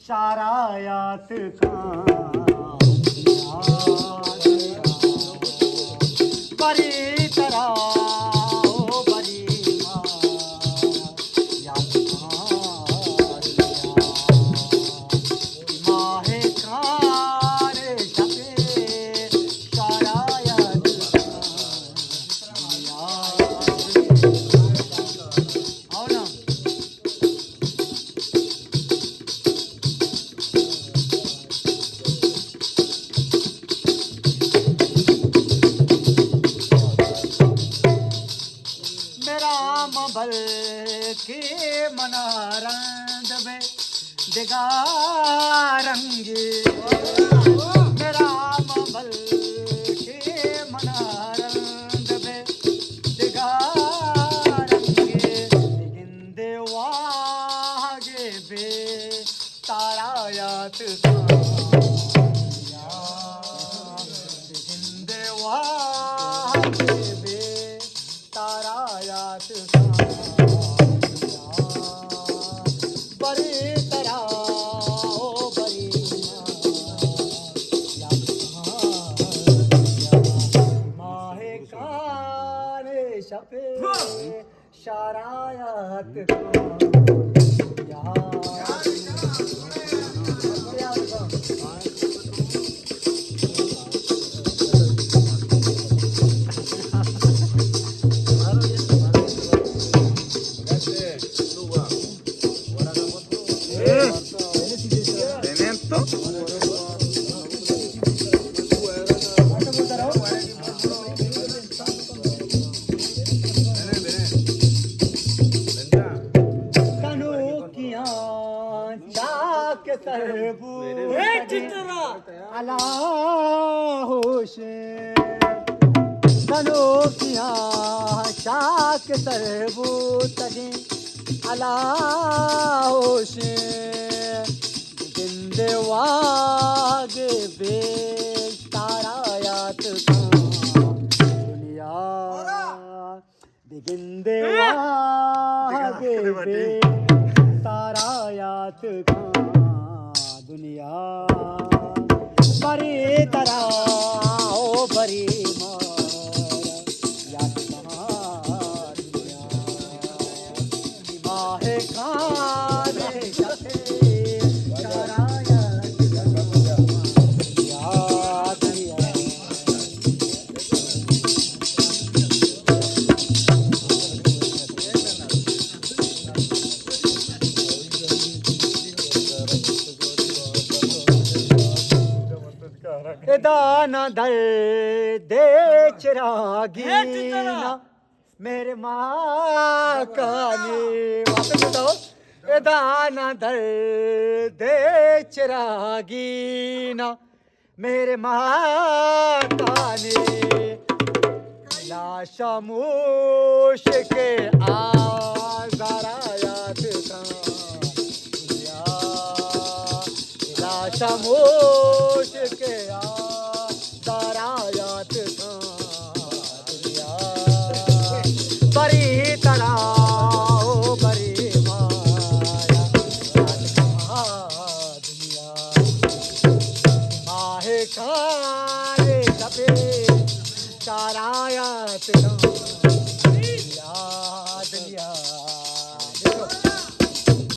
शारायात का बड़ी तरह ओ बड़ी माहे कारे छपे शारायात आओ ना बल के मनारंद में दिगारंगे मेरा बल के मनारंद में दिगारंगे गिंदे वागे बे तारायात गिंदे वागे बे तारायात शारायात कनोकिया शाक तरबूतगे अलाहोशे जिंदे वागे बे तारायात का दुनिया बिगिंदे वागे बे तारायात का दुनिया बड़ी तरह ओ बड़ी दाना दल दे चिरागी ना मेरे माँ का ने वापस बताओ दाना दल दे चिरागी ना मेरे माँ का ने लाशामोश के आज़ारायात का लाशामोश